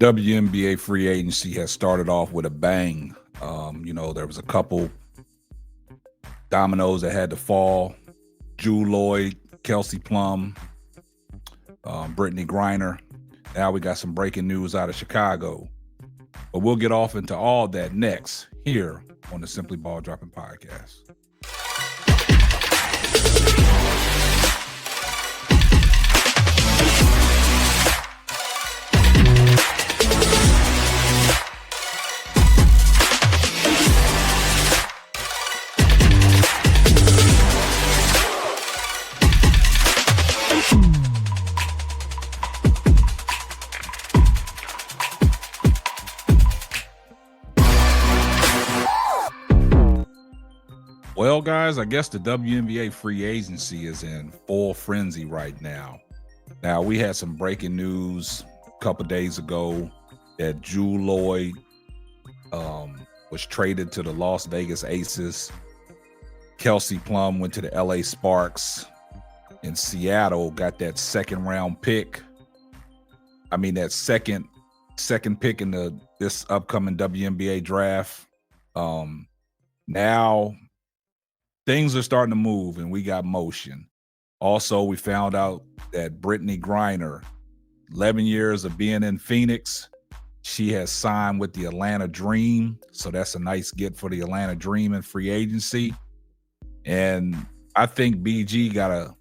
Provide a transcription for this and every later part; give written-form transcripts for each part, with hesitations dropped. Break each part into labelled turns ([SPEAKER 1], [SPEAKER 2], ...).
[SPEAKER 1] WNBA free agency has started off with a bang. There was a couple dominoes that had to fall. Jewel Lloyd, Kelsey Plum, Brittany Griner. Now we got some breaking news out of Chicago. But we'll get off into all that next here on the Simply Ball Dropping Podcast. Well, guys, I guess the WNBA free agency is in full frenzy right now. Now, we had some breaking news a couple days ago that Jewel Lloyd was traded to the Las Vegas Aces. Kelsey Plum went to the LA Sparks. In Seattle, got that second round pick. I mean, that second pick in this upcoming WNBA draft. Now things are starting to move and we got motion. Also, we found out that Brittany Griner, 11 years of being in Phoenix, she has signed with the Atlanta Dream. So that's a nice get for the Atlanta Dream in free agency. And I think BG got a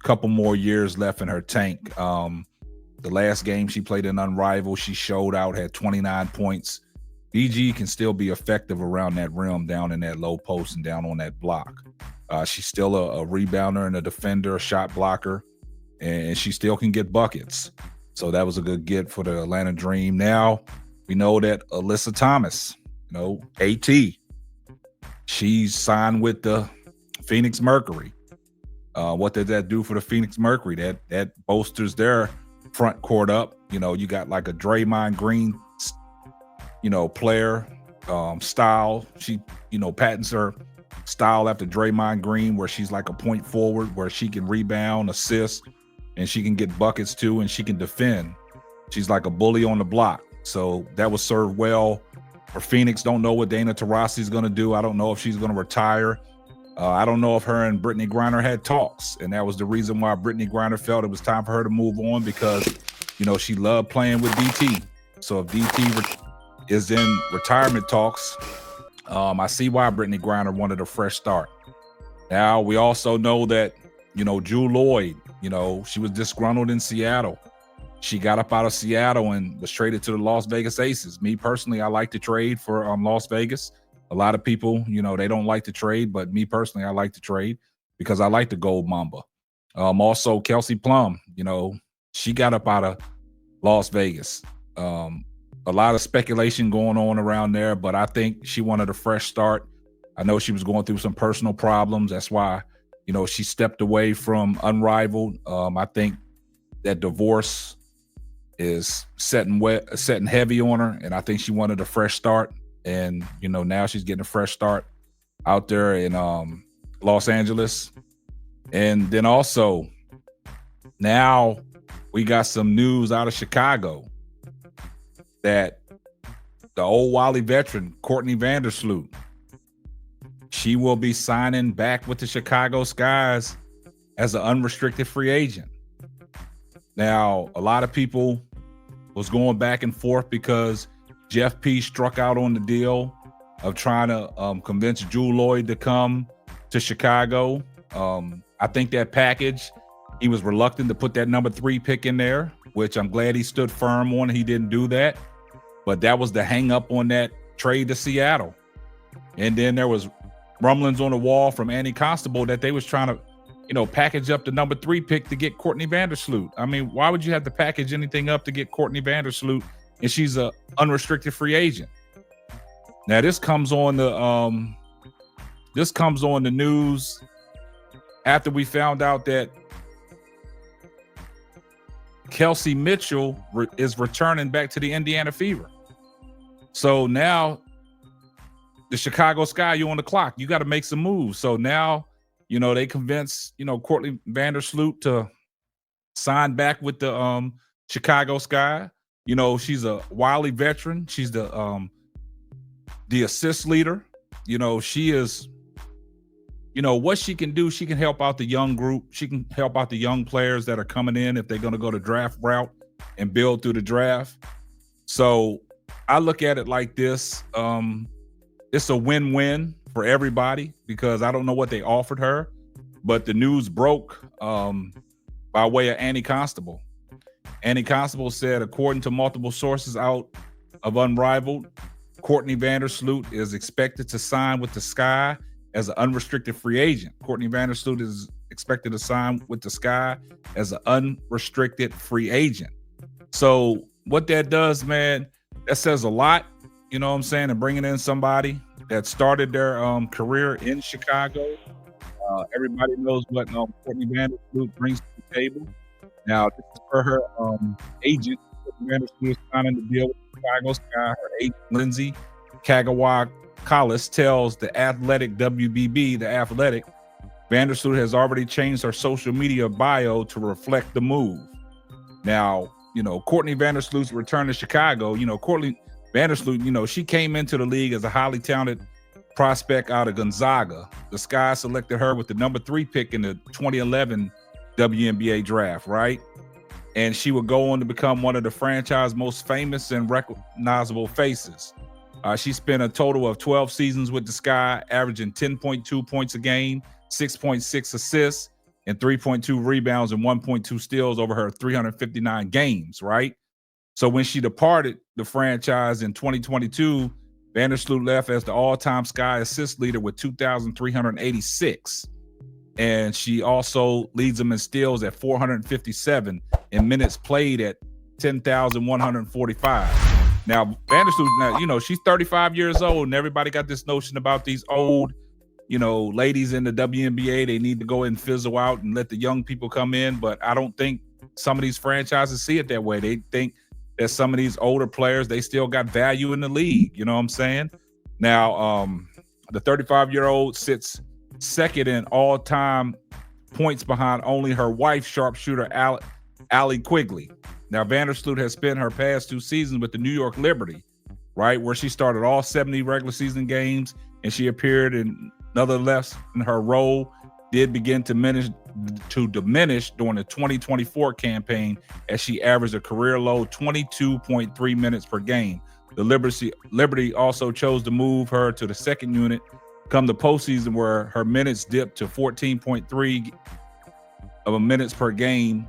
[SPEAKER 1] couple more years left in her tank. The last game she played in Unrivaled, she showed out, had 29 points. BG can still be effective around that rim, down in that low post and down on that block. She's still a rebounder and a defender, a shot blocker, and she still can get buckets. So that was a good get for the Atlanta Dream. Now we know that Alyssa Thomas, AT, she's signed with the Phoenix Mercury. What did that do for the Phoenix Mercury? That bolsters their front court up. You got like a Draymond Green player style. She, patents her style after Draymond Green, where she's like a point forward, where she can rebound, assist, and she can get buckets too, and she can defend. She's like a bully on the block. So that was served well for Phoenix. Don't know what Dana Taurasi is going to do. I don't know if she's going to retire. I don't know if her and Brittany Griner had talks, and that was the reason why Brittany Griner felt it was time for her to move on, because, she loved playing with DT. So if DT is in retirement talks, I see why Brittany Griner wanted a fresh start. Now, we also know that, Jewel Lloyd, she was disgruntled in Seattle. She got up out of Seattle and was traded to the Las Vegas Aces. Me personally, I like to trade for Las Vegas. A lot of people, they don't like to trade, but me personally, I like to trade because I like the Gold Mamba. Also, Kelsey Plum, she got up out of Las Vegas. A lot of speculation going on around there, but I think she wanted a fresh start. I know she was going through some personal problems. That's why, she stepped away from Unrivaled. I think that divorce is setting heavy on her, and I think she wanted a fresh start. And, now she's getting a fresh start out there in Los Angeles. And then also, now we got some news out of Chicago that the old Wally veteran, Courtney Vandersloot, she will be signing back with the Chicago Skies as an unrestricted free agent. Now, a lot of people was going back and forth because Jeff P struck out on the deal of trying to convince Jewel Lloyd to come to Chicago. I think that package, he was reluctant to put that number 3 pick in there, which I'm glad he stood firm on. He didn't do that. But that was the hang up on that trade to Seattle. And then there was rumblings on the wall from Annie Constable that they was trying to, package up the number 3 pick to get Courtney Vandersloot. I mean, why would you have to package anything up to get Courtney Vandersloot and she's a unrestricted free agent? Now this comes on the news after we found out that Kelsey Mitchell is returning back to the Indiana Fever. So now the Chicago Sky, you on the clock. You got to make some moves. So now, they convinced, Courtney Vandersloot to sign back with the Chicago Sky. You know, she's a wily veteran. She's the assist leader. You know, she is, you know, what she can do, she can help out the young group. She can help out the young players that are coming in if they're going to go the draft route and build through the draft. So I look at it like this. It's a win-win for everybody because I don't know what they offered her, but the news broke by way of Annie Constable. Annie Constable said, according to multiple sources out of Unrivaled, Courtney Vandersloot is expected to sign with the Sky as an unrestricted free agent. Courtney Vandersloot is expected to sign with the Sky as an unrestricted free agent. So what that does, man, that says a lot, you know what I'm saying, and bringing in somebody that started their career in Chicago. Everybody knows what Courtney Vandersloot brings to the table. Now, this is for her agent. Courtney Vandersloot is signing the deal with the Chicago Sky. Her agent, Lindsay Kagawa Collis, tells the Athletic WBB, the Athletic, Vandersloot has already changed her social media bio to reflect the move. Now, you know, Courtney Vandersloot's return to Chicago, you know, Courtney Vandersloot, you know, she came into the league as a highly talented prospect out of Gonzaga. The Sky selected her with the number 3 pick in the 2011 WNBA draft, right? And she would go on to become one of the franchise's most famous and recognizable faces. She spent a total of 12 seasons with the Sky, averaging 10.2 points a game, 6.6 assists, and 3.2 rebounds and 1.2 steals over her 359 games, right? So when she departed the franchise in 2022, Vandersloot left as the all-time Sky assist leader with 2,386. And she also leads them in steals at 457 and minutes played at 10,145. Now, Vandersloot, now, you know, she's 35 years old, and everybody got this notion about these old, you know, ladies in the WNBA. They need to go and fizzle out and let the young people come in. But I don't think some of these franchises see it that way. They think that some of these older players, they still got value in the league. You know what I'm saying? Now, the 35-year-old sits second in all-time points behind only her wife, sharpshooter Allie Quigley. Now, Vandersloot has spent her past 2 seasons with the New York Liberty, right, where she started all 70 regular season games, and she appeared in nonetheless in her role did begin to diminish during the 2024 campaign as she averaged a career low 22.3 minutes per game. The Liberty also chose to move her to the second unit come the postseason, where her minutes dipped to 14.3 of a minutes per game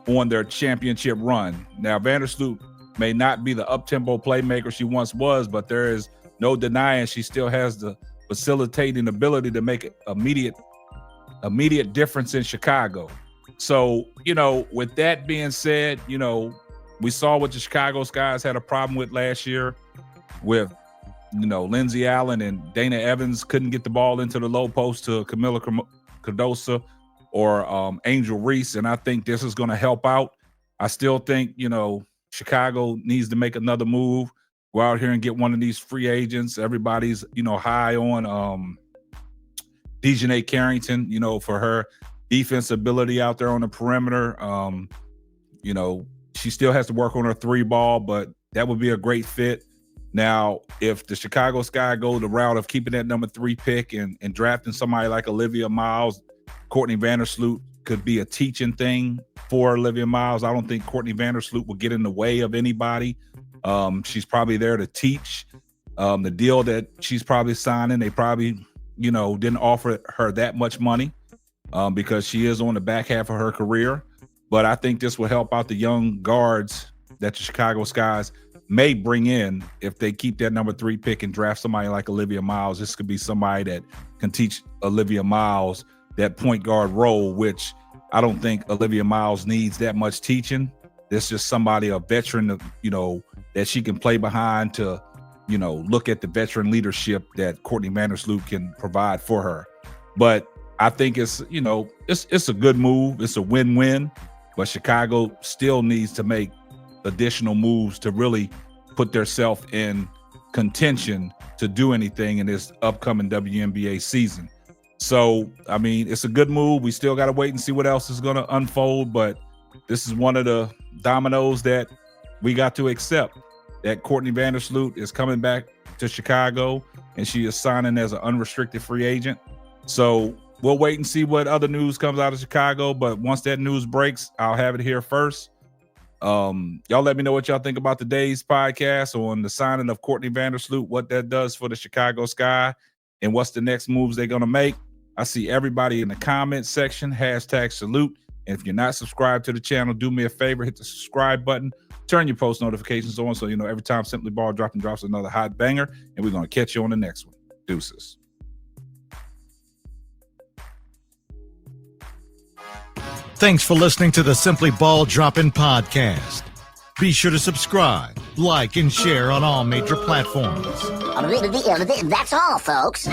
[SPEAKER 1] on their championship run. Now, Vandersloot may not be the up-tempo playmaker she once was, but there is no denying she still has the facilitating ability to make immediate difference in Chicago. So, you know, with that being said, you know, we saw what the Chicago Skies had a problem with last year with, you know, Lindsey Allen and Dana Evans couldn't get the ball into the low post to Camila Cardoso or Angel Reese. And I think this is going to help out. I still think, you know, Chicago needs to make another move, go out here and get one of these free agents. Everybody's, you know, high on Dejanay Carrington, you know, for her defense ability out there on the perimeter. You know, she still has to work on her 3 ball, but that would be a great fit. Now, if the Chicago Sky go the route of keeping that number 3 pick and drafting somebody like Olivia Miles, Courtney Vandersloot could be a teaching thing for Olivia Miles. I don't think Courtney Vandersloot will get in the way of anybody. She's probably there to teach. The deal that she's probably signing, they probably, you know, didn't offer her that much money because she is on the back half of her career. But I think this will help out the young guards that the Chicago Skies may bring in if they keep that number 3 pick and draft somebody like Olivia Miles. This could be somebody that can teach Olivia Miles that point guard role, which I don't think Olivia Miles needs that much teaching. There's just somebody, a veteran, you know, that she can play behind to, you know, look at the veteran leadership that Courtney Vandersloot can provide for her. But I think it's, you know, it's a good move. It's a win-win, but Chicago still needs to make additional moves to really put themselves in contention to do anything in this upcoming WNBA season. So, I mean, it's a good move. We still got to wait and see what else is going to unfold, but this is one of the dominoes that we got to accept that Courtney Vandersloot is coming back to Chicago, and she is signing as an unrestricted free agent. So we'll wait and see what other news comes out of Chicago. But once that news breaks, I'll have it here first. Y'all let me know what y'all think about today's podcast on the signing of Courtney Vandersloot, what that does for the Chicago Sky, and what's the next moves they're going to make. I see everybody in the comment section, #salute. And if you're not subscribed to the channel, do me a favor, hit the subscribe button, turn your post notifications on so you know every time Simply Ball drops another hot banger, and we're going to catch you on the next one. Deuces.
[SPEAKER 2] Thanks for listening to the Simply Ball Droppin' podcast. Be sure to subscribe, like, and share on all major platforms.
[SPEAKER 3] That's all, folks.